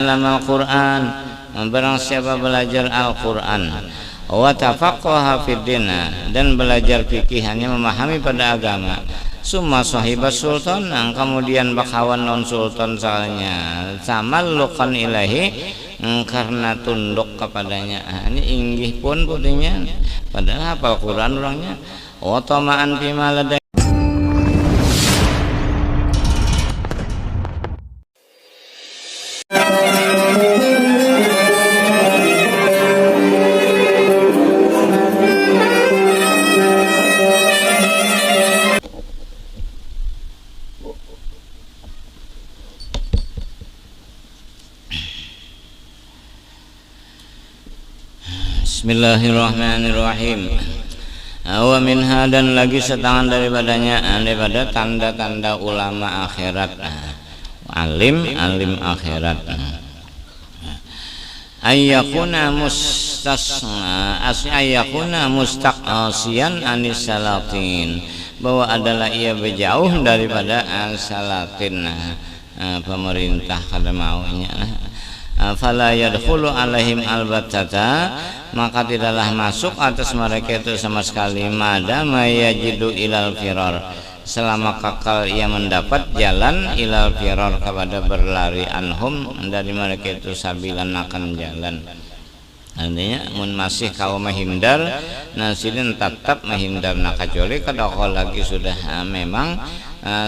dalam Al-Quran, barang siapa belajar Al-Quran wa tafaqqaha fid din, dan belajar fikih, hanya memahami pada agama, summa sahibas sultan, kemudian bakawan non sultan salahnya samallukan ilahi, karena tunduk kepadanya. Ini inggih pun putihnya padahal hafal Quran orangnya. Wa tama'an bima ladai. Bismillahirrahmanirrahim. Wa minha, dan lagi setengah daripadanya, daripada tanda-tanda ulama akhirat, alim akhirat, ayyakuna mustaqsiyan anis salatin, bahwa adalah ia berjauh daripada salatin, pemerintah kada maunya. Fala yadkhulu alaihim albatata, maka tidaklah masuk atas mereka itu sama sekali, madama yajidu ilal firar, selama kekal ia mendapat jalan, ilal firar, kepada berlari, anhum, dari mereka itu, sabilan, akan jalan. Artinya mun masih kau menghindar, nasidin tetap menghindar, nah kecuali kalau lagi sudah memang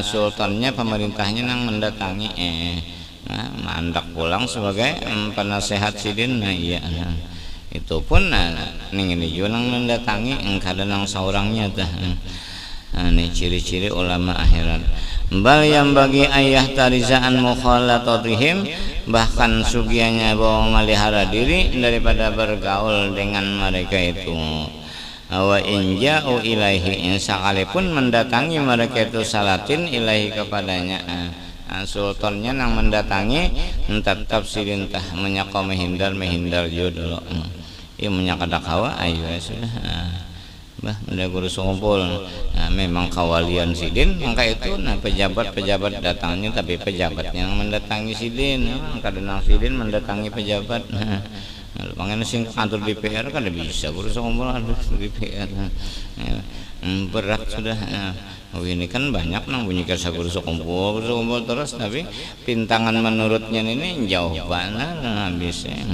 sultannya, pemerintahnya yang mendatangi, mandak pulang sebagai penasehat sidin, iya, itu pun ning ini juga mendatangi, engkau nang seorangnya dah. Ini ciri-ciri ulama akhirat. Bal yang bagi ayah tarizaan mukhalatatihim, bahkan sugianya bahwa melihara diri daripada bergaul dengan mereka itu. Wa inja'u ilaihi, sekalipun mendatangi mereka itu salatin ilaihi, kepadanya, sultannya yang mendatangi, tetap silintah menyaka menghindar jodoh. Ia menyaka kawa, ayo sudah, bah udah guru ngumpul, memang kawalian sidin, maka itu pejabat datangnya, tapi pejabatnya yang mendatangi sidin, kadang sidin mendatangi pejabat. Pengen sing kantor DPR kan bisa guru ngumpul ada DPR, berat sudah. Ini kan banyak nang bunyi kerja guru kumpul terus, tapi pintangan menurutnya ini jauh banget habisnya.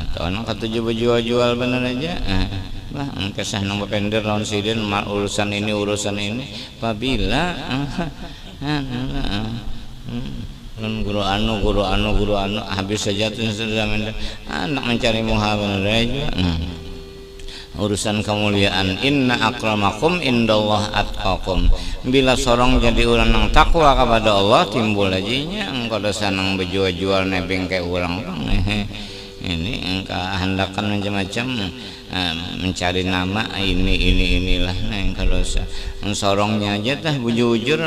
Tahun ketujuh jual bener aja. Bah, kesah nang pender lawan sidin, urusan ini apabila guru anu habis saja tuh sudah anak mencari muha bener aja. Urusan kemuliaan, inna akramakum indallah atqakum, bila sorong jadi orang yang takwa kepada Allah, timbul ajinya engkau dosa nang berjual nebeng kayak orang. Ini engkau hendakan macam-macam, mencari nama inilah, engkau dosa sorongnya aja tah bujur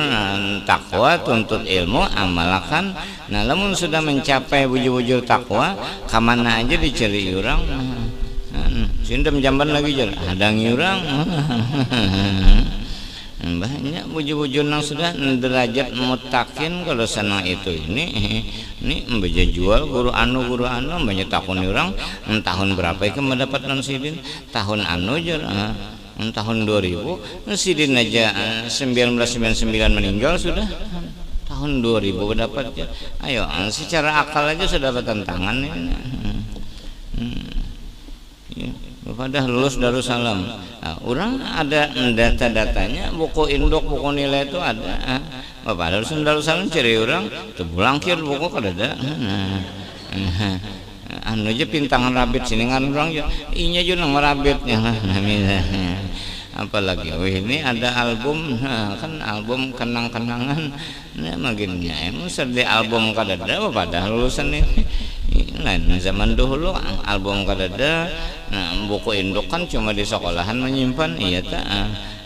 takwa, tuntut ilmu, amalkan. Nah lamun sudah mencapai bujur takwa, kamana aja dicari orang. Sindem jamban lagi jar, ada ngurang. Banyak bujur-bujur nang sudah derajat mutakin, kalau sana itu ini membaca jual guru anu banyak tahun orang, tahun berapa itu mendapat non sidin, tahun anu jar, tahun 2000 sidin aja 1999 meninggal sudah, tahun 2000 mendapat jar. Ayo secara akal aja sudah bertentangan ini. Pada lulus Darussalam, orang ada data-datanya, buku induk, buku nilai itu ada. Bapak Darussalam cari orang, terbulangkir buku kada ada. Anu aja pintangan rabit sini kan orang, inya juga nang rabitnya. Apalagi, ini ada album, kan album kenang-kenangan, makinnya emang sedih album kada ada. Bapak lulusan ini. Lain zaman dahulu album kadada, buku induk kan cuma di sekolahan menyimpan, iya tak.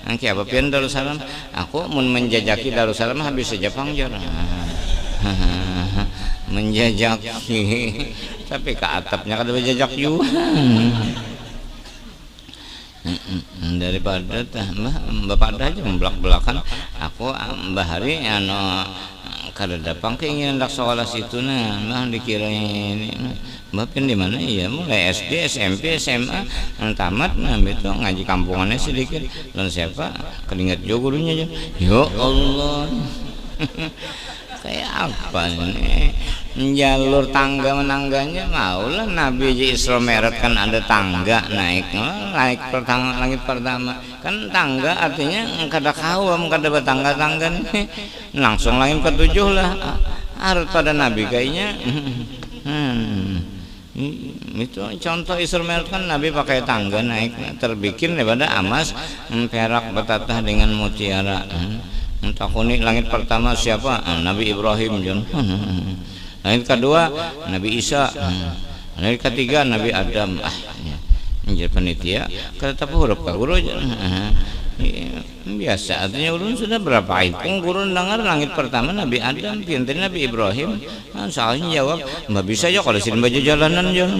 Angki apa pian Darussalam, aku mau menjajaki Darussalam habis saja pangjar. Menjajaki, tapi ke atapnya kada berjajak juga. Daripada bapak aja membelak-belakan, aku Mbah Hari kada dapang keinginan dak sekolah situ mah dikira ini Bapak di mana ya mulai SD SMP SMA tamat itu ngaji kampungannya sedikit dan siapa keringat juga gurunya aja ya Allah kayak apa ini jalur tangga menangganya maulah Nabi Isra Mi'raj kan ada tangga naik pertama langit pertama kan tangga artinya kada kawam kada bertangga-tangga nih langsung langit ketujuh lah harus pada Nabi kayaknya itu contoh Isra Mi'raj kan Nabi pakai tangga naik terbikin daripada emas perak bertatah dengan mutiara takuni langit pertama siapa Nabi Ibrahim langit kedua Nabi Isa langit ketiga Nabi Adam menjadi panitia kata huruf ka guru biasa artinya ulun sudah berapa hitung guru dengar langit pertama Nabi Adam pinter Nabi Ibrahim soalnya jawab mbak bisa aja kalau sini baju jalanan jauh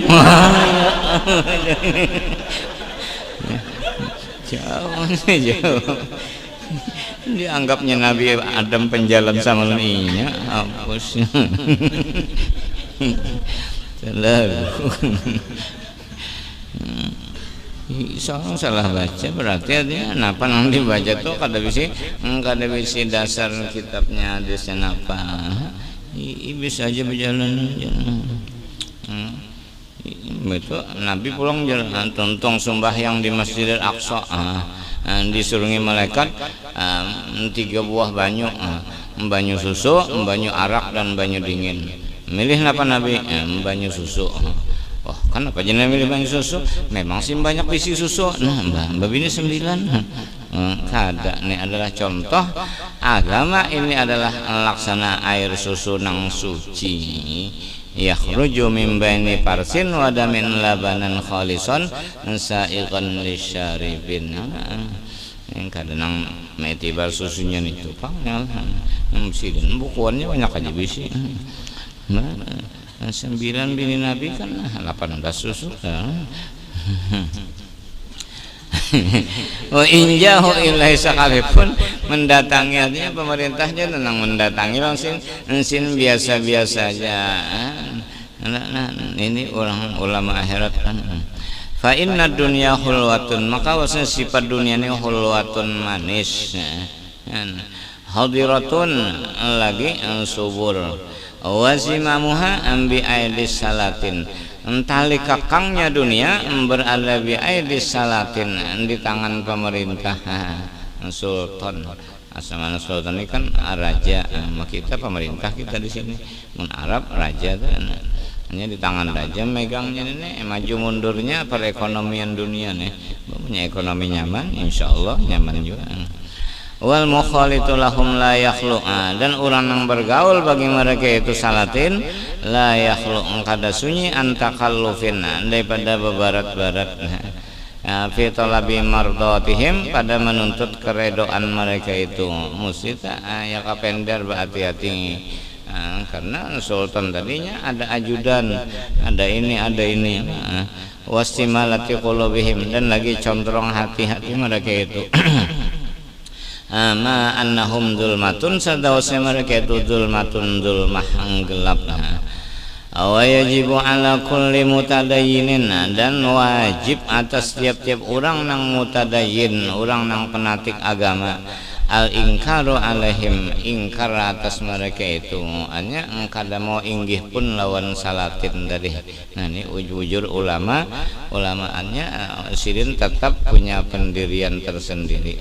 dianggapnya Nabi Adam penjalan sama lainnya hapus salah baca berarti artinya apa yang dibaca tuh kada bisa dasar kitabnya hadisnya apa bisa aja berjalan aja itu Nabi pulang jalan tontong sembahyang di Masjidil Aqsa disurungi malaikat 3 buah banyu banyu susu, banyu arak dan banyu dingin. Milih apa Nabi? Banyu susu. Oh, kenapa jenengan milih banyu susu? Memang sih banyak isi susu. Nah, mbak ini 9. Kada ini adalah contoh agama ini adalah laksana air susu nang suci. Yakhruju min baini parsin wa damin labanan khalisan sa'iqan lisyaribin. Kadang metibar susunya itu pangal mesin bukuannya banyak aja bisi 9 bini Nabi kan 18 susu wa injahu ilai sekalipun mendatangi artinya pemerintahnya tenang mendatangi langsung biasa-biasa aja ini orang ulama akhirat kan fa inna dunya hulwatun maka wasna sifat dunia ini hulwatun manis hadiratun lagi subur wazimamuha ambi aidis salatin tali kakangnya dunia berada bi aidis salatin di tangan pemerintah sultan asal sultan ini kan raja kita pemerintah kita di sini mun Arab raja kan hanya di tangan raja megangnya ini maju mundurnya perekonomian dunia nih punya ekonomi nyaman insyaallah nyaman juga wal mukhalitu lahum la yakhlu dan orang yang bergaul bagi mereka itu salatin la yakhlu kada sunyi antakallufin daripada bebarat-barat fi talabi mardatihim pada menuntut keredoan mereka itu mesti ya kapender berhati-hati karena sultan tadinya ada ajudan ada ini wastimalati qulubihim dan lagi condrong hati-hati mereka itu ma annahum zulmatun sadawasnya mereka itu zulmatun zulmah gelap wa yajibu ala kulli mutadayyinin dan wajib atas tiap-tiap orang nang mutadayyin orang nang penatik agama al-ingkaru alaihim ingkar atas mereka itu hanya kada mau inggih pun lawan salatin dari nah ini ujur ulamaannya sirin tetap punya pendirian tersendiri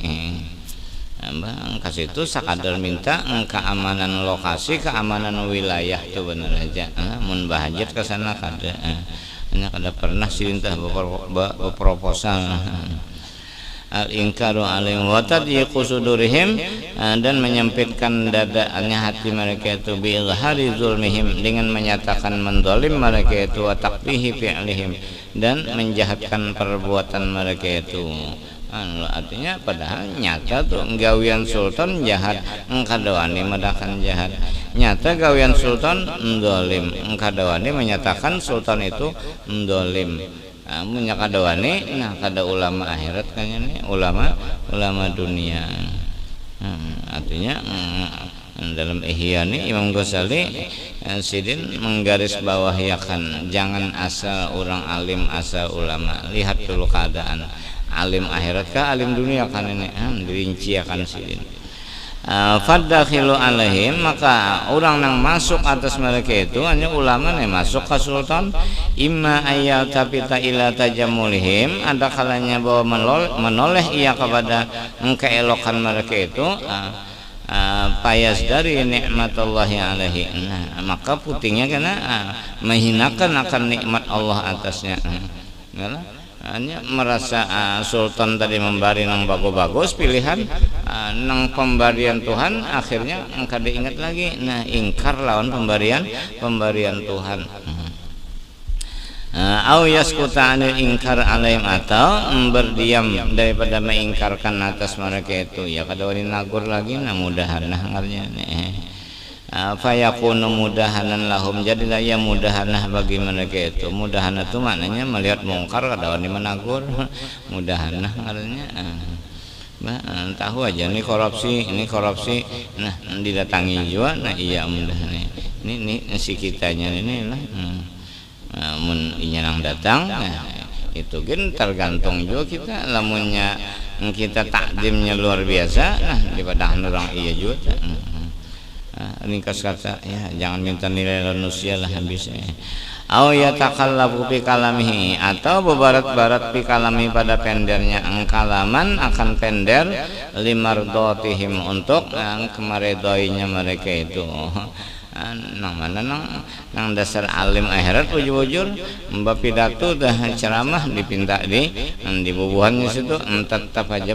Bang kasih itu sakadar minta keamanan lokasi keamanan wilayah tuh bener aja mun bahajat ke sana kada hanya kada pernah sirin teh proposal al-ingkaru alaihim wa tadyiqu sudurihim dan menyempitkan dadaannya hati mereka itu bi izhari zulmihim dengan menyatakan menzalim mereka itu wa taqbihi fi'lihim dan menjahatkan perbuatan mereka itu artinya padahal nyata tuh gawian sultan jahat kadawani medakan jahat nyata gawian sultan zalim kadawani menyatakan sultan itu zalim punya kadawani nah kada ulama akhirat kayaknya nih ulama dunia artinya dalam Ihya ini Imam Ghazali sidin menggaris bawahiakan jangan asal orang alim asal ulama, lihat dulu keadaan alim akhirat kah alim dunia kan ini dirinci akan sidin. Fadakhilu alaihim, maka orang yang masuk atas mereka itu hanya ulama yang masuk ke sultan imma ayat tapi ta ila tajamulihim, ada kalanya bahwa menoleh ia kepada keelokan mereka itu payas dari nikmatullahi alaihi. Nah, maka putingnya kena menghinakan akan nikmat Allah atasnya. Hanya merasa sultan tadi memberi nang bagus-bagus pilihan nang pemberian Tuhan, akhirnya engkau diingat lagi. Nah, ingkar lawan pemberian Tuhan. Au yaskuta anil ingkar alaihim, atau berdiam daripada mengingkarkan atas mereka itu. Ya kada wani nagur lagi, nah mudahan nah ngarnya fayakunu mudahanan lahum, jadilah ya mudahanah bagi mereka itu. Mudahanah itu maknanya melihat mungkar kada wani menagur, mudahanah artinya tahu aja ini korupsi, nah didatangi juga, nah iya mudahanah ini si kitanya ini lah mun inya nang datang, nah itu kan tergantung juga kita, lamunnya kita takdimnya luar biasa, nah daripada orang iya juga. Ringkas kata ya, jangan minta nilai manusia lah habisnya. Au yatakallabu fi kalamihi, atau bebarat-barat fi kalami pada pendernya, angkalaman akan pender limardotihim, untuk kemaredoinya mereka itu. Nang mana nang dasar alim akhirat ujur-ujur mbak pidato dah ceramah dipinta di bubuhannya situ tetap aja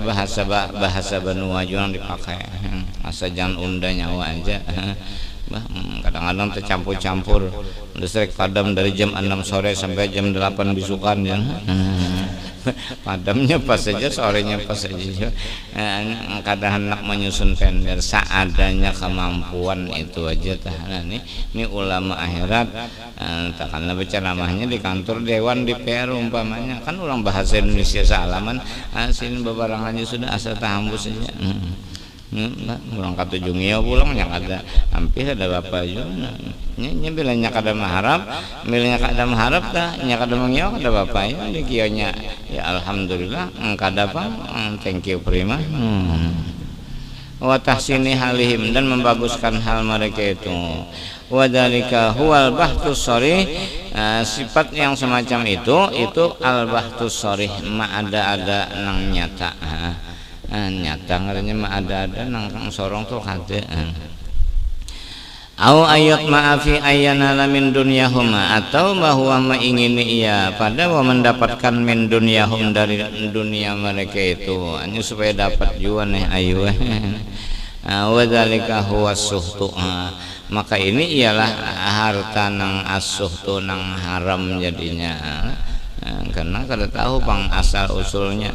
bahasa benua yang dipakai, asal jangan unda nyawa aja. Kadang-kadang tercampur-campur listrik padam dari jam 6 sore sampai jam 8 bisukan ya. Padamnya pas saja, sorenya pas saja. Kadang hendak menyusun pender seadanya kemampuan itu aja. Nah, ini ulama akhirat, takkanlah berceramahnya di kantor dewan DPR umpamanya, kan orang bahasa Indonesia salaman, sini bebarangannya sudah asal tahambus saja. Pulang ke Tujungnya pulang yang ada hampir ada bapak juga nya bilanya kada maharap, bilanya kada maharap dah nya kada mengiau kada bapak ya di kianya ya alhamdulillah kada apa thank you prima. Wa tahsini halihim, dan membaguskan hal mereka itu. Wa dzalika huwal bahtus sharih, sifat yang semacam itu al bahtus sharih, ma ada nang nyata. Nyata ngaranya mah ada nang sorong tuh kada. Au ayat maafi ayana min dunyahuma, atau bahwa mengingini ia pada mendapatkan min dunyahum dari dunia mereka itu, hanya supaya dapat juga nih ayu. Wa dzalika huwa suhtu, maka ini ialah harta nang asuhtu nang haram jadinya, karena kada tahu pang asal usulnya.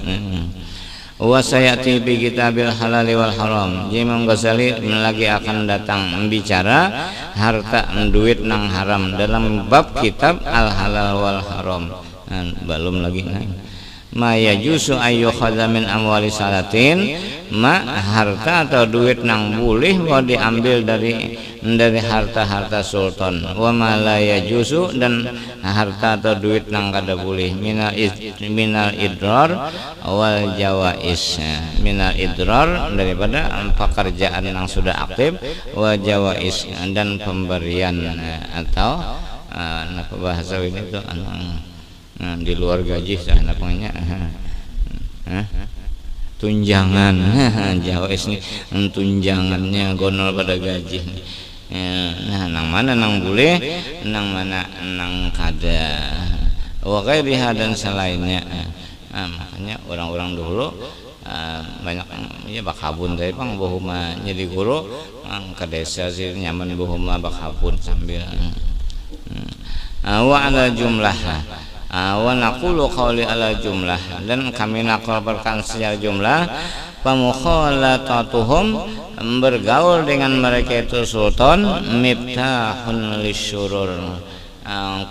Wa sayati bi kitabil halal wal haram. Imam Ghazali lagi akan datang membicara harta duit nang haram dalam bab kitab al halal wal haram. Belum lagi ma yajusu ayyukhadha min amwali salatin, ma harta atau duit nang boleh mau diambil dari harta-harta sultan. Wa ma la yajusu, dan harta atau duit nang kada boleh minal idrar wal jawais, minal idrar daripada pekerjaan yang sudah aktif, wal jawais dan pemberian atau apa bahasa ini tuh di luar gaji sana punya tunjangan. Jawais ini tunjangannya gonol pada gaji. Nah, nang mana nang boleh, nang mana nang kada, wa ghairiha dan selainnya. Makanya orang-orang dulu banyak ya bakabun dari pang bohuma jadi guru ke desa sih nyaman bohuma bakabun sambil wa ala jumlah wa naqulu qawli ala jumlah, dan kami nakabarkan secara jumlah pamukhalatatuhum, bergaul dengan mereka itu sultan, miftahun lisyurur,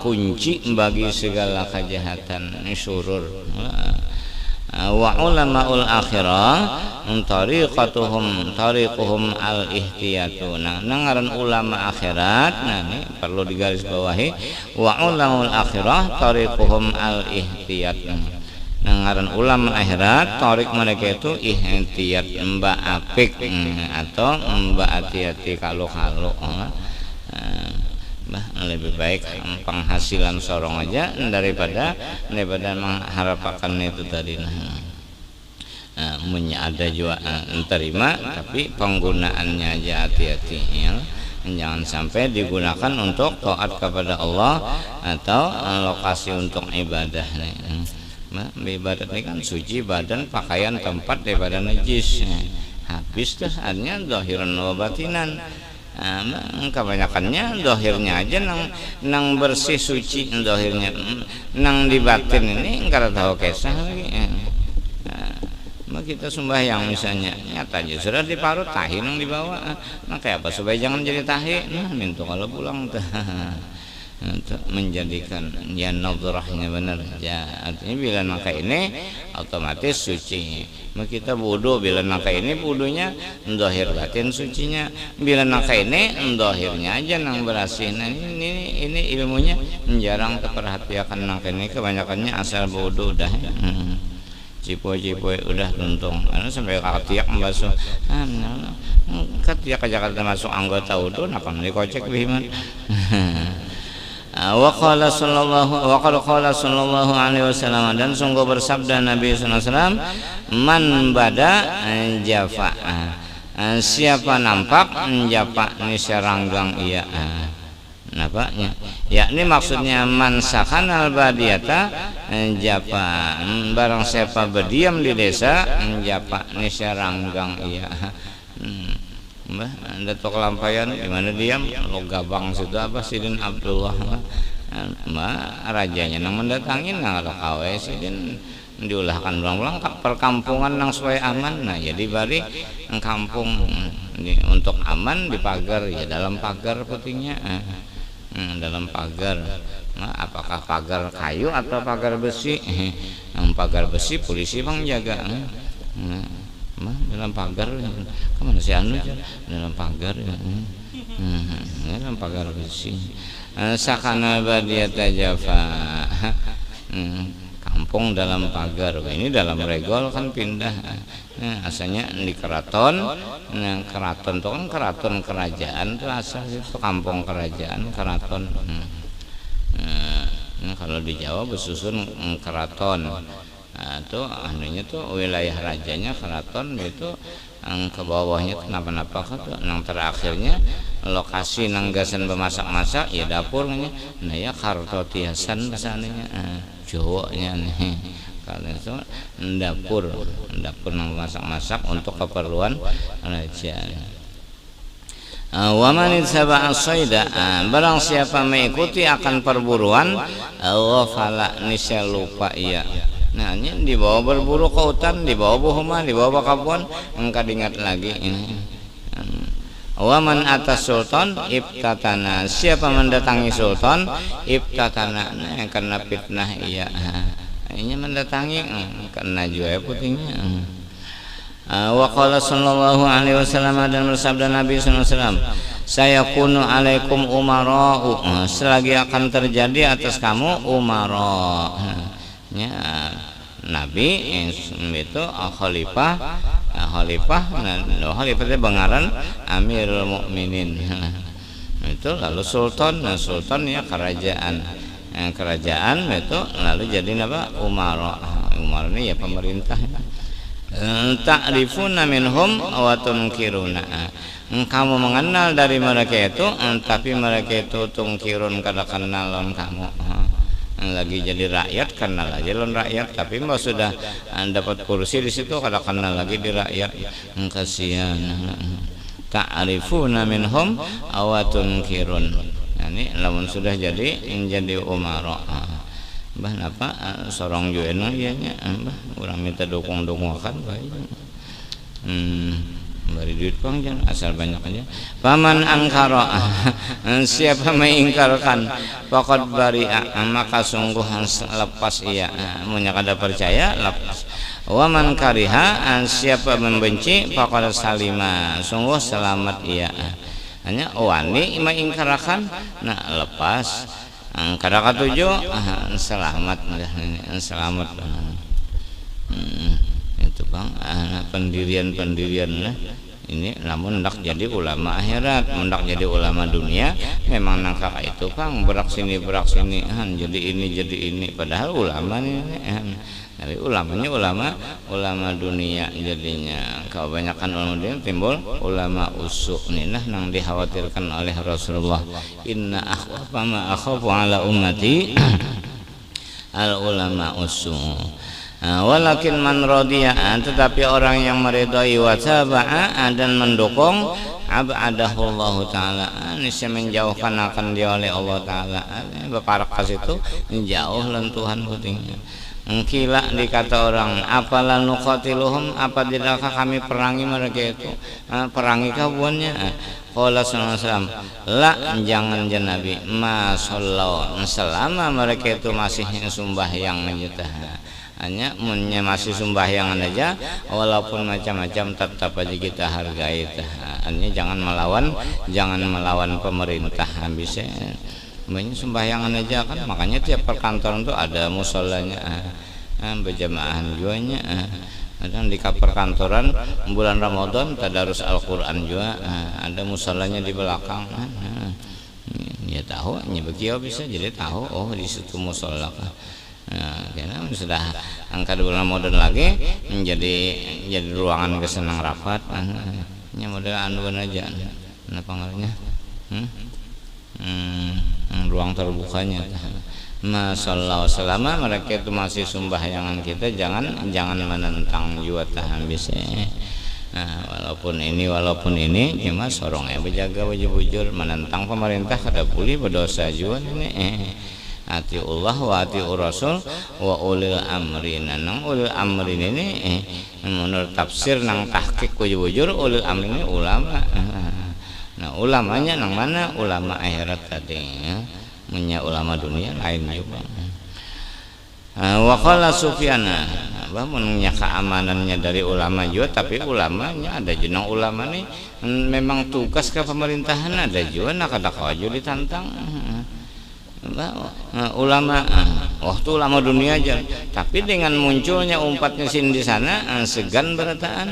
kunci bagi segala kejahatan, syurur. Wa ulamaul akhirah tariquhum al ihtiyatu. Nah, ngaran ulama akhirat, nah ini perlu digarisbawahi, wa ulamaul akhirah tariquhum al ihtiyat. Nah, ngaran ulama akhirat tarik mereka itu ihtiyat, mbak apik atau mbak hati-hati kalau lebih baik penghasilan sorong aja daripada mengharapkan itu tadi. Nah, ada juga terima, tapi penggunaannya aja hati-hati ya. Jangan sampai digunakan untuk taat kepada Allah atau lokasi untuk ibadah. Nah, ibadah ini kan suci badan, pakaian, tempat daripada najis. Habis dah artinya zahiran wa batinan. Kebanyakannya dohirnya aja nang bersih suci dohirnya, nang di batin ini nggak tahu kisah lagi. Kita sembahyang misalnya nyata aja sudah diparut tahi nang dibawa, nah kayak apa supaya jangan jadi tahi, nah minta kalau pulang untuk menjadikan ya nadrahnya benar ya, artinya bila nangka ini otomatis suci. Kita wudu bila nangka ini wudunya dohir batin sucinya, bila nangka ini dohirnya aja nang berasih. Nah ini ilmunya jarang terperhatikan nangka ini, kebanyakannya asal wudu udah cipoy udah tuntung karena sampai katiak membasuh katiak ke Jakarta masuk anggota wudu nah kan dikocek biman. Wa qala sallallahu alaihi wasallam, dan sungguh bersabda Nabi sallallahu alaihi wasallam, man bada jafa, siapa nampak jafa ni seranggang ia. Nampaknya yakni maksudnya man sakanal badiyata jafa, barang siapa berdiam di desa jafa ni seranggang ia. Mbah, Anda tok lampayan di mana diam lo gabang situ apa Sidin Abdullah mbah rajanya nang mendatangin nang ada kawe Sidin diulahkan ulang-ulang perkampungan nang supaya aman. Nah jadi bari kampung untuk aman di pagar ya, dalam pagar pentingnya dalam pagar. Nah, apakah pagar kayu atau pagar besi? Pagar besi polisi bang jaga. Dalam pagar kemana si anu dalam pagar dalam pagar besi sakana badiyata jafa, kampung dalam pagar. Ini dalam regol kan pindah. Asalnya di keraton. Keraton itu kan keraton kerajaan tuh asal itu, kampung kerajaan keraton. Kalau di Jawa besusun keraton. Itu anunya tuh wilayah rajanya keraton, itu ke bawahnya kenapa-napa tuh nang terakhirnya lokasi nanggasan bemasak-masak ya dapurnya. Nah ya kartotiasan kesananya Jawanya nih kalau itu dapur nang masak-masak untuk keperluan raja. Wa man ittaba'a as-sayda, barang siapa mengikuti akan perburuan ghafala nisya lupa ia. Nah ini dibawa berburu ke hutan, dibawa buhuma, dibawa kapuan, engkau ingat lagi ini. Waman atas sultan ibtatana, siapa mendatangi sultan ibtatana, karena fitnah iya. Ini mendatangi karena juga putihnya. Wa qala sallallahu alaihi wasallam, dan bersabda Nabi sallallahu alaihi wasallam, sayakunu alaikum umara'u, selagi akan terjadi atas kamu umara. Ya, Nabi itu khalifah itu bengaran Amirul Mukminin. Itu lalu sultan ya kerajaan itu lalu jadi apa umara ini ya pemerintah. Ta'rifuna minhum wa tunkiruna, kamu mengenal dari mereka itu tapi mereka itu tungkirun kada kenalan kamu. Lagi jadi rakyat kenal aja lon rakyat, tapi mbak sudah dapat kursi di situ kada kenal lagi di rakyat. Kasihan. Ta'rifuna minhum awatun kirun. Ini lamun sudah jadi umara. Mbah napa sorong juena ianya mbah urang minta dukung-dungakan bae. Beri duit pang jangan asal banyak aja. Paman angkara, siapa mengingkarkan faqad bari'a, maka sungguh lepas ia. Munya kada percaya lepas. Wa man kariha, siapa membenci faqad salima, sungguh selamat ia. Hanya wani ima ingkarakan, nah lepas kada katuju selamat, selamat. Itu bang, pendirian lah. Ini namun hendak jadi ulama akhirat, hendak jadi ulama dunia memang nangka itu bang, berak sini jadi ini padahal ulama nih tapi ulamanya ulama dunia jadinya. Kebanyakan ulama dunia timbul ulama usuk nih nang dikhawatirkan oleh Rasulullah, inna akhwafa ma akhafu ala ummati al ulama usuk. Walakin man radiya, tetapi orang yang meridai wa taba'a dan mendukung abadahullahu taala, niscaya menjauhkan akan dia oleh Allah taala. Beparakas itu jauh lentuhan putingnya. Kila dikata orang, apalah nuqatiluhum, apa tidakkah kami perangi mereka itu? Perangi kabuannya. Qala sallallahu alaihi wasallam, la, jangan Nabi, ma sallallahu, selama mereka itu masih sembahyang aja, hanya masih sembahyang aja, walaupun macam-macam tetap aja kita hargai. Hanya jangan melawan pemerintah. Bisa banyak sembahyangan aja kan, makanya tiap perkantoran tuh ada musolanya, berjamaahan juanya. Kadang di perkantoran bulan Ramadan tadarus Al-Quran juga, ada musolanya di belakang. Ya tahu, nyebekio bisa jadi tahu, oh di situ musola. Karena sudah angka bulan Ramadan lagi jadi ruangan kesenang rapat. Ini model anduan aja, apa ngaruhnya? Ruang terbukanya. Masallahu, selama mereka itu masih sembahyangan kita jangan menentang juga tahan bisa. Walaupun ini cuma sorongnya berjaga bujur menentang pemerintah kada pulih berdosa juga ini. Ati Allah wa ati Rasul wa ulil amri. Nang ulil amri ini menurut tafsir nang tahqiq bujur ulil amri ini ulama. Nah ulamanya nang mana? Ulama akhirat tadi ya. Punya ulama dunia lain juga. Wa qala Sufyan, bahwa keamanannya dari ulama juga, tapi ulamanya ada jenang ulama nih memang tugas ke pemerintahan, ada juga nak ada kawaju ditantang. Ulama waktu ulama dunia aja, tapi dengan munculnya umpatnya sin di sana segan berataan.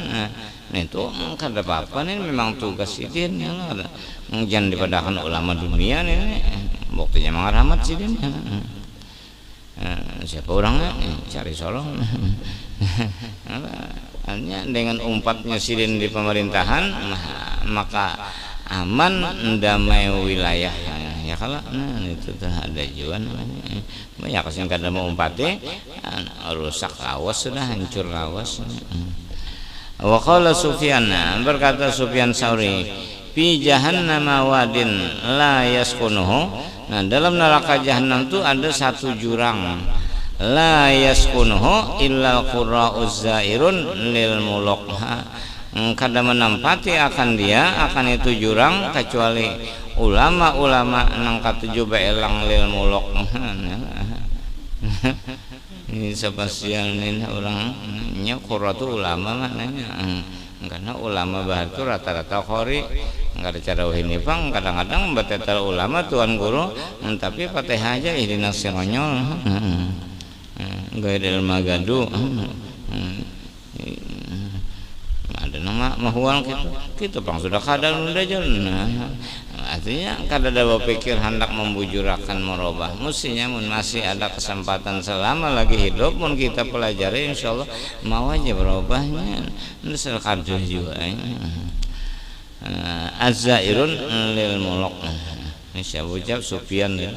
Nah itu kada apa-apa nih, memang tugas sidin ya, jangan dipadakan ulama dunia nih, buktinya mang rahmat sidin. Siapa orangnya cari solong. Hanya dengan umpatnya sidin di pemerintahan maka aman damai wilayah ya kalau itu tuh ada juga namanya banyak yang kadang mau umpati rusak lawas, sudah hancur lawas. Wa qala Sufyan, berkata Sufyan Sauri, fi jahannam wadin la yaskunuhu. Nah dalam neraka jahanam itu ada satu jurang, la yaskunuhu illa qurra'uz zairun lil muluk. Kada menampati akan dia, akan itu jurang, kecuali ulama-ulama nang katuju beelang lil muluk. Ini spesial nih orangnya qurratu ulama maknanya. Karena ulama bahar itu rata-rata khori, nggak ada cara ini bang. Kadang-kadang betetel ulama tuan guru, tapi Fatihah aja ihdinas sironyol, gairil magadu. Ada nama mahual gitu bang, sudah kadang udah jalan. Artinya kada ada berpikir hendak membujurakan merubah. Mestinya masih ada kesempatan selama lagi hidup pun kita pelajari, insya Allah mau aja berubahnya. Ini sekadar juga. Az-zairun lil muluk. Ini siapa ucap Sufyan ya.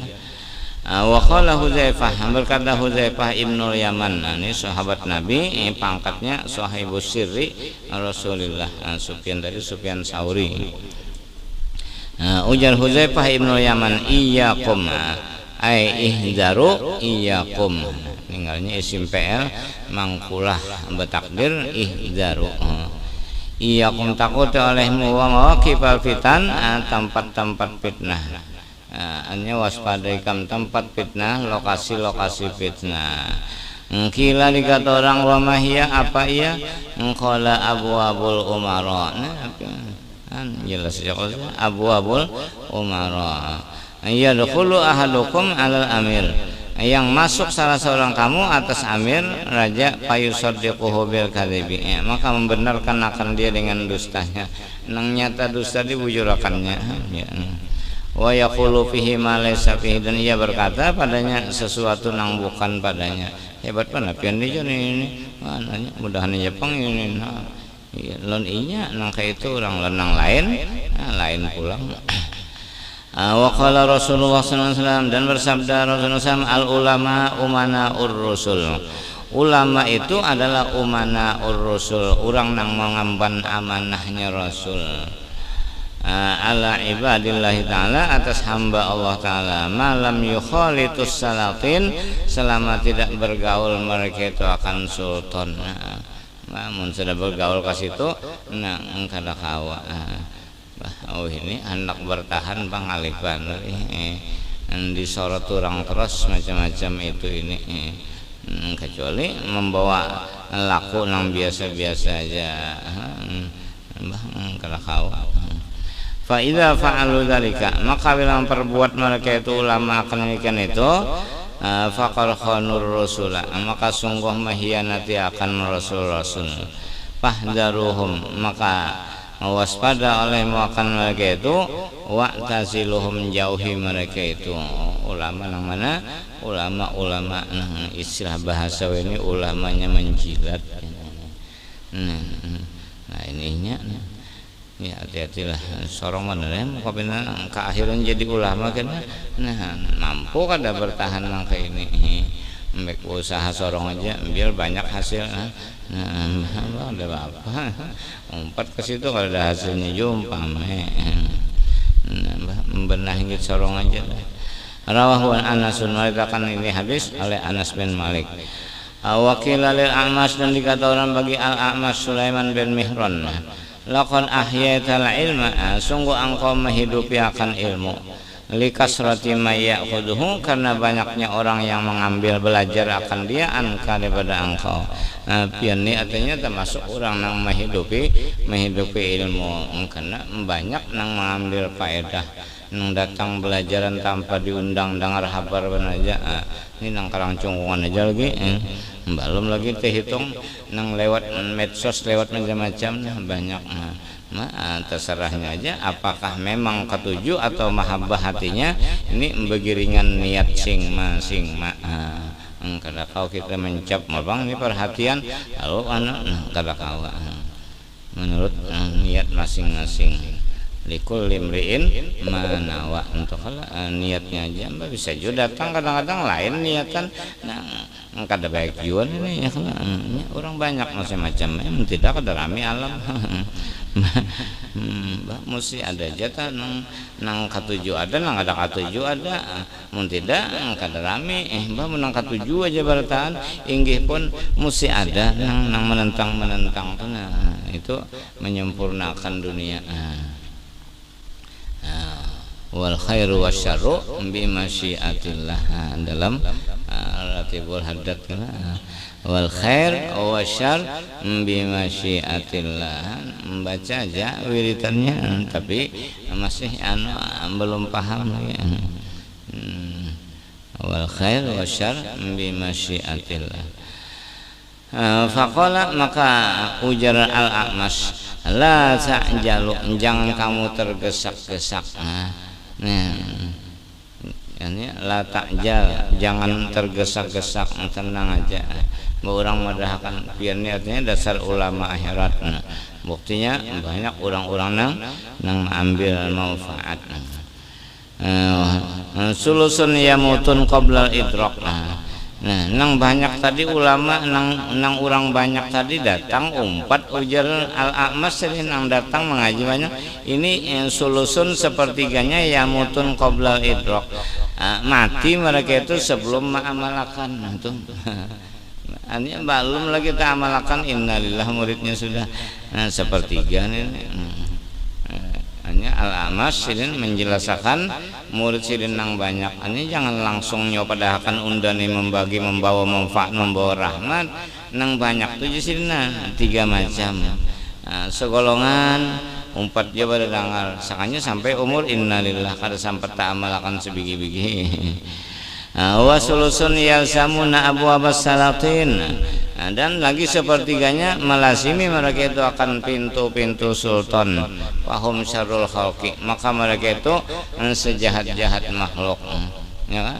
Wa qala Hudzaifah, berkata Hudzaifah Ibnul Yaman, ini sahabat Nabi, pangkatnya sahibus sirri Rasulullah. Sufyan dari Sufyan Sauri. Ujar Hudzaifah Ibnul Yaman, iyyakum ai ihdaru iyyakum. Tinggalnya isim PL mangkulah bertakdir ihdaru. Iyyakum takut olehmu wa mawaqifal fitan, tempat-tempat fitnah. Hanya waspadai kam tempat fitnah, lokasi-lokasi fitnah. Kila dikata orang wa mahia apa ia? Qala abwabul umara. Nah, jelas ya abwabul umara. Yadkhulu ahadukum alal amir. Yang masuk salah seorang kamu atas amir raja fayusaddiquhu bil kadhibi, maka membenarkan akan dia dengan dustanya. Nang nyata dusta dibujurakannya ya. Wa yaqulu fihi ma laysa fihi, dan ia berkata padanya sesuatu nang bukan padanya. Hebat banget pian dia ini mananya mudahan Jepang ini lon inya nang kayak itu orang lenang lain lain pulang. Wa qala Rasulullah sallallahu alaihi wasallam, dan bersabda Rasulullah SAW, al ulama umana ur-rusul. Ulama itu adalah umana ur-rusul, orang nang mengemban amanahnya Rasul. Ala ibadillahi ta'ala, atas hamba Allah ta'ala, malam yukhalitus salatin, selama tidak bergaul mereka itu akan sultan. Namun sudah bergaul ke situ nah kada kawa. Oh ini anak bertahan pangaliban disorot orang terus macam-macam itu ini kecuali membawa laku nang biasa-biasa aja kada kawa. Fa idza fa'alu dzalika, maka bila memperbuat mereka itu ulama akan demikian itu, faqad khanur rasula, maka sungguh mengkhianati akan rasul-rasul. Fahdaruhum, maka waspada olehmu akan mereka itu, wa'taziluhum, jauhi mereka itu. Ulama yang mana? Ulama nah, istilah bahasa ini ulamanya menjilat. Nah ininya ya hati-hatilah sorong mana ya kapina ke akhiran jadi ulama kan. Nah mampu kada bertahan nang kayak ini mbek usaha sorong aja biar banyak hasil. Nah ada apa umpat ke situ kalau ada hasilnya jumpa membenah gitu sorong aja. Rawahu Anasun, meriwayatkan ini hadis oleh Anas bin Malik. Wakil lil A'mash, dan dikata orang bagi Al-A'mash Sulaiman bin Mihran, laqad ahyaital ilma, sungguh engkau menghidupi akan ilmu, likasrati may ya'khudhu, karena banyaknya orang yang mengambil belajar akan dia, anka daripada engkau. Pian ini artinya termasuk orang yang menghidupi ilmu, karena banyak yang mengambil faedah, nang datang belajaran tanpa diundang dengar kabar aja. Ini nang karang cungkungan aja lagi, belum lagi terhitung nang lewat medsos, lewat macam-macam banyak. Terserahnya aja apakah memang ketujuh atau mahabbah hatinya ini begiringan niat sing ma kada kau kita mencap mabang ini perhatian lalu kada kau menurut niat masing-masing. Likul limriin manawa, untuk niatnya aja mbak bisa juga datang, kadang-kadang lain niatan kada baik juan ini ya, orang banyak macam-macam tidak kada rame alam. Mbak mesti ada jatah nang katuju ada, nang ada katuju ada, mun tidak kada rame mbak menang katuju aja bertahan inggih pun mesti ada nang menentang tuh. Nah itu menyempurnakan dunia. Wal khairu wasyarru bi masyiatillah, dalam Ratibul Haddad wal khair wasyarr bi masyiatillah. Membaca aja wiritannya tapi masih belum paham lagi. Wal khair wasyarr bi masyiatillah. Faqala, maka ujar Al-A'mash, la ta'jalu, jangan kamu tergesa-gesa. Ini la ta'jal, jangan tergesa-gesa, tenang aja. Orang madahkan pian niatnya dasar ulama akhirat. Buktinya banyak orang-orang nang ambil manfaat. Sulusun yamutun qabla idrak. Nah, nang banyak tadi ulama nang orang banyak tadi datang umpat ujar Al-A'mash nang datang mengaji banyak. Ini sulusun sepertiganya yamutun qabla idrak. Mati mereka itu sebelum mengamalkan itu. Ini belum lagi kita amalkan, innalillah muridnya sudah sepertiga ini. Hanya Al-Amas sidin menjelaskan murid sidin nang banyak. Ini jangan langsung nyopadahakan undani membagi membawa manfaat membawa rahmat nang banyak tuh sidina 3 macam. Segolongan umpat dia pada dangal sakanya sampai umur innalillah kada sampai tak amalakan sebigi-bigi. Wa sulusun yalsamuna abwabas salatin. Dan lagi sepertiganya melasimi mereka itu akan pintu-pintu sultan. Wahum syarrul khalqi, maka mereka itu sejahat-jahat makhluk. Ya kan?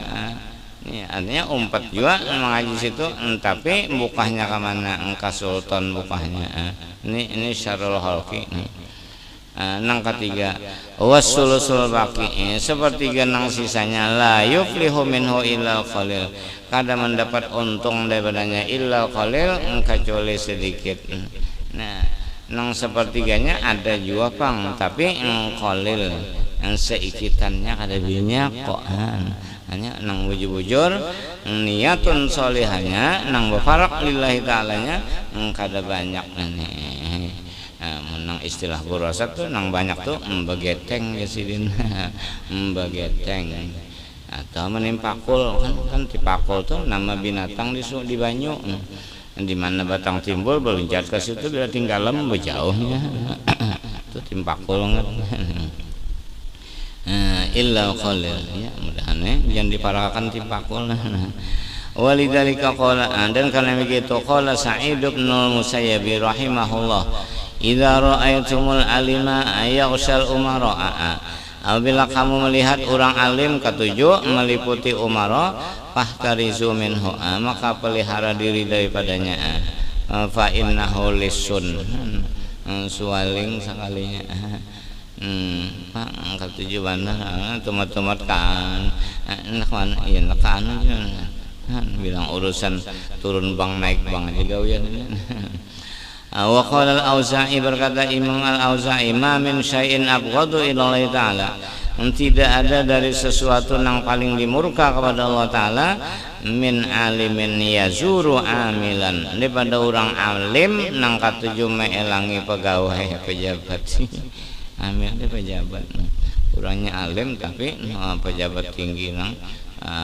Ini artinya umpat juga mengaji situ, tapi bukahnya ke mana? Engka sultan bukahnya. Ini syarrul khalqi. Nang ketiga wasulusul baqi, sepertiga nang sisanya la yuflihu minhu illal qalil, kada mendapat untung daripadanya illal qalil, kecuali sedikit. Nah, nang sepertiganya ada juga pang, tapi qalil yang seikitannya kada banyak kok. Hanya nang bujur-bujur niatun solihanya nang bafarak lillahi ta'alanya kada banyak nih. Menang istilah burasat tuh nang banyak tuh begeteng ya sidin. Begeteng atau menimpakul kan tipakul tuh nama binatang di banyu, di mana batang timbul berluncat ke situ bila tinggalam berjauhnya itu timpakul kan. Illa qalil ya mudahan jangan diparahkan timpakul. Walidzalika qala, dan karena begitu qala Sa'id bin Musayyib rahimahullah, idza ra'aitumul alima yaghshal umara, apabila kamu melihat orang alim ketujuh meliputi umara, fahtarizu minhu, maka pelihara diri daripadanya. Fa innahu lisun, sualing sekalinya. Pak ketujuh benar tomat-tomat kan enak mana iya kan bilang urusan turun bang naik bang aja gawian. Wa qala al-Auza'i, berkata Imam al-Auza'i, ma min syai'in abghadu ila Allah ta'ala, tidak ada dari sesuatu yang paling dimurka kepada Allah Ta'ala min alimin yazuru amilan, daripada orang alim nang katujuh meelangi pegawai pejabat. Amil dia pejabat, orangnya alim tapi pejabat tinggi nang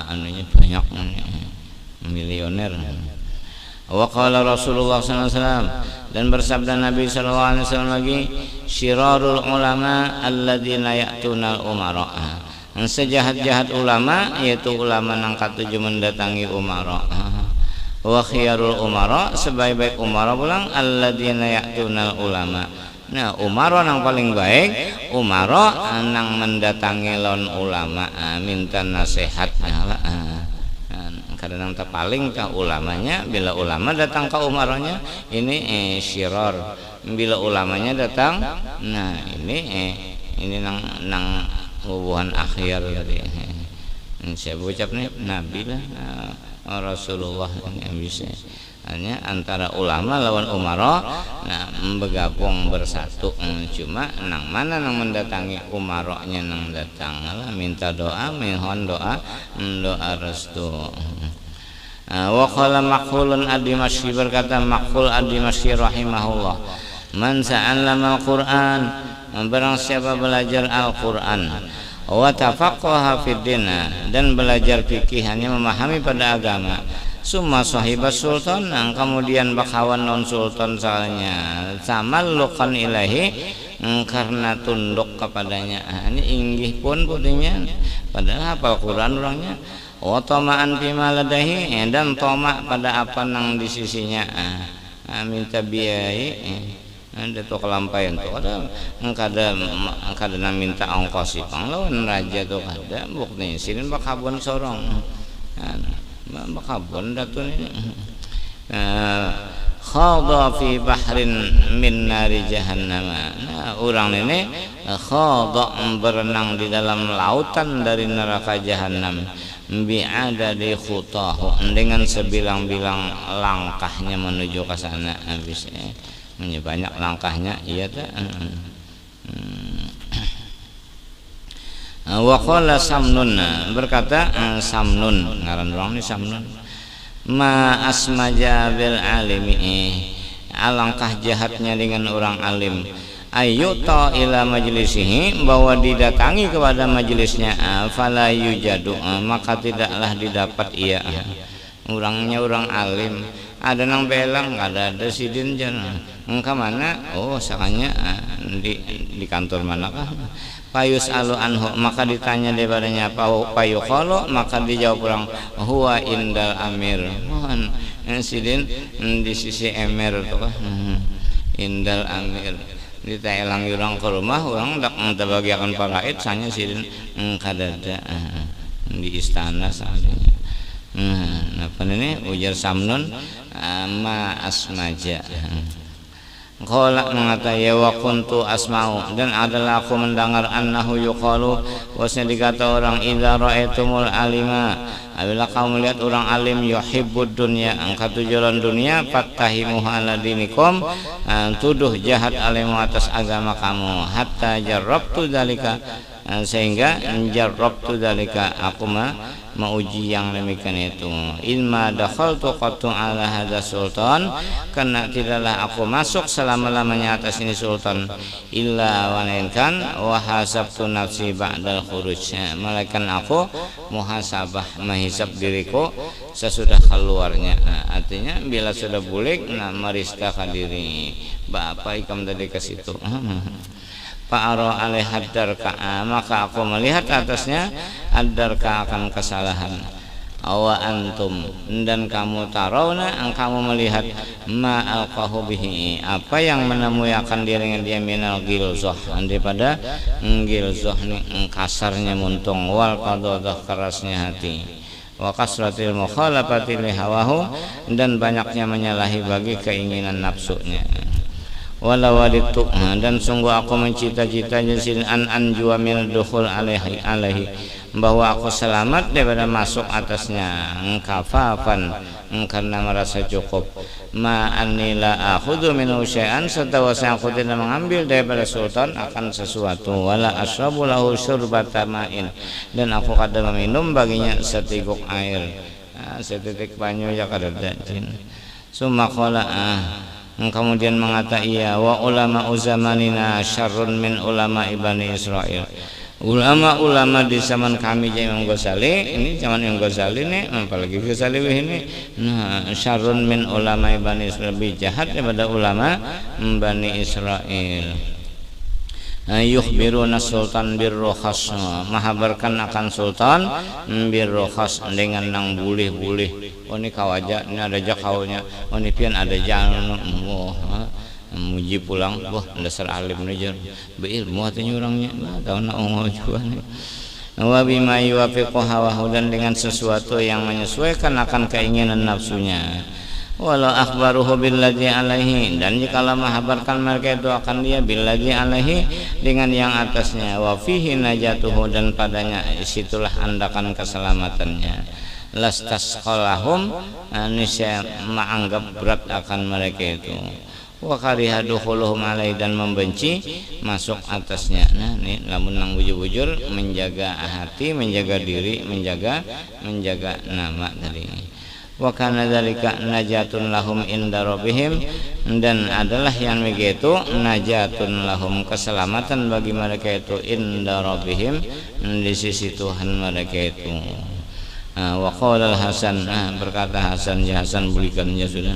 anunya banyak milioner. Wa qala Rasulullah sallallahu alaihi wasallam, dan bersabda Nabi sallallahu alaihi wasallam lagi, syirarul ulama alladzina ya'tuna al-umara, sejahat-jahat ulama yaitu ulama nang katujuh mendatangi umara. Wa khiyarul umara, sebaik-baik umara pulang alladzina ya'tuna al-ulama. Nah, umara nang paling baik umara nang mendatangi lawan ulama minta nasihat. Kadang tak paling kah ulamanya, bila ulama datang ke umaranya ini syirar, bila ulamanya datang nah ini nang hubungan akhir tadi. Saya ucap nih Nabi lah Rasulullah yang bisa hanya antara ulama lawan umara nah bergabung bersatu. Cuma nang mana nang mendatangi umaranya nang datang lah minta doa, mohon doa restu. Wa qala Maqhulun ad-Dimashqi, berkata Maqhul ad-Dimashqi rahimahullah, man sa'allama al-Qur'an, barang siapa belajar Al-Qur'an, wa tafaqqaha fid din, dan belajar fikih hanya memahami pada agama, summa sahibas sultan, kemudian bakawan non sultan soalnya samallukan ilahi, karena tunduk kepadanya. Ini inggih pun putihnya padahal hafal Quran orangnya. Wa tama'an bima ladahi, dan tamak pada apa nang di sisinya. Minta biayai ada tuh kelampaian tuh kada nang minta ongkos ipang lawan raja tuh kada bukti sini bakabon sorong bakabon datu ini khadha fi bahrin min nari jahannam. Nah, orang ini khadha berenang di dalam lautan dari neraka jahanam, bi'adadi khutahu, dengan sebilang-bilang langkahnya menuju ke sana. Habisnya banyak langkahnya iya tak. Wa qala Samnun, berkata Samnun, ngaran orang ni Samnun, ma asmaja bil alimi, alangkah jahatnya dengan orang alim, ayyuta ila majlisihi, bahwa didatangi kepada majelisnya, fala yujadu, maka tidaklah didapat ia. Orangnya orang alim, ada nang belang, ada sidin jan, engka mana? Oh sakanya di kantor manakah? Payus alu anhu, maka ditanya daripadanya payuqalu, maka dijawab orang huwa indal amir. Mohon sidin di sisi emir tuh, indal amir. Ditaelang orang ke rumah, orang tak bagiakan paraid, sanya sidin kadada di istana saatnya. Apa ini ujar Samnun ma asmaja. Qala mengata ya wa kuntu asma'u, dan adalah aku mendengar annahu yuqalu, wasnya dikata orang idza ra'aitumul alima, apabila kamu melihat orang alim yuhibbud dunya, angkat tujuan dunia, fattahimuhu ala dinikum, tuduh jahat alimu atas agama kamu, hatta jarrabtu dzalika, sehingga jarrabtu dzalika, aku mauji yang demikian itu. Ilma dakhaltu qattu ala hadza sultan, karena tidaklah aku masuk selama-lamanya atas ini sultan, illa walainkan wa hasabtu nafsi ba'dal khuruj, malaikat aku muhasabah, menghisab diriku sesudah keluarnya. Artinya bila sudah bulik, maristakan diri. Bapak ikam tadi ke situ. Fa'ara alaih haddarka, maka aku melihat atasnya haddarka akan kesalahan. Awa antum, dan kamu tarawna, kamu melihat ma alqahu bihi, apa yang menemui akan dirinya dia minal gilzah, daripada gilzah ini kasarnya muntung, wal qadadah kerasnya hati, wa kasratil mukhalafati li hawahu, dan banyaknya menyalahi bagi keinginan nafsunya. Wala waditu, dan sungguh aku mencita-cita jasin an anjua min dukhul alaihi, bahwa aku selamat daripada masuk atasnya, kafafan, karena merasa cukup, ma anila akhudhu minhu syai'an, serta wasanya aku tidak mengambil daripada sultan akan sesuatu, wala asrabu lahu syurbata ma'in, dan aku kada meminum baginya seteguk air, setitik banyu ya kada dajin. Summa qala, kemudian mengata ia, wa ulama zamanina syarrun min ulama Bani Israil, ulama-ulama di zaman kami Imam Ghazali, ini zaman Imam Ghazali nih, apalagi Ghazali ini, syarrun min ulama Bani Israil, lebih jahat daripada ulama Bani Israil. Yukhbiruna sultan birrukhas, menghabarkan akan sultan birrukhas, dengan nang bulih-bulih. Oh ini kawaja, ini ada jakaunya, oh ini pian ada jangan, muji pulang, wah dasar alim nih, berilmu hatinya orangnya, tahu nak ngajuan. Wa bima yuwafiqu hawahu, dan dengan sesuatu yang menyesuaikan akan keinginan nafsunya. Walau akhbaruhu billadzi alaihi, dan jikalau menghabarkan mereka itu akan dia billadzi alaihi, dengan yang atasnya, wa fihi najatuhu, dan padanya situlah andakan keselamatannya, lastasqalahum, niscaya menganggap berat akan mereka itu, wa kariha dukhuluhum alaihi, dan membenci masuk atasnya. Nah ini lamun nang bujur-bujur menjaga hati, menjaga diri, menjaga nama tadi. Wa kana dzalika najatun lahum inda rabbihim, dan adalah yang begitu najatun lahum, keselamatan bagi mereka itu, inda rabbihim, di sisi Tuhan mereka itu. Wa qala al-Hasan, berkata Hasan, ya Hasan belikan ya sudah.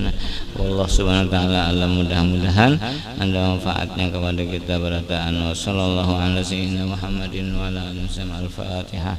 Wallahu subhanahu wa ta'ala alam, mudah-mudahan ada manfaatnya kepada kita berataan. Wa sallallahu ala sayyidina Muhammadin wa ala alihi wasallam. Al-Fatihah.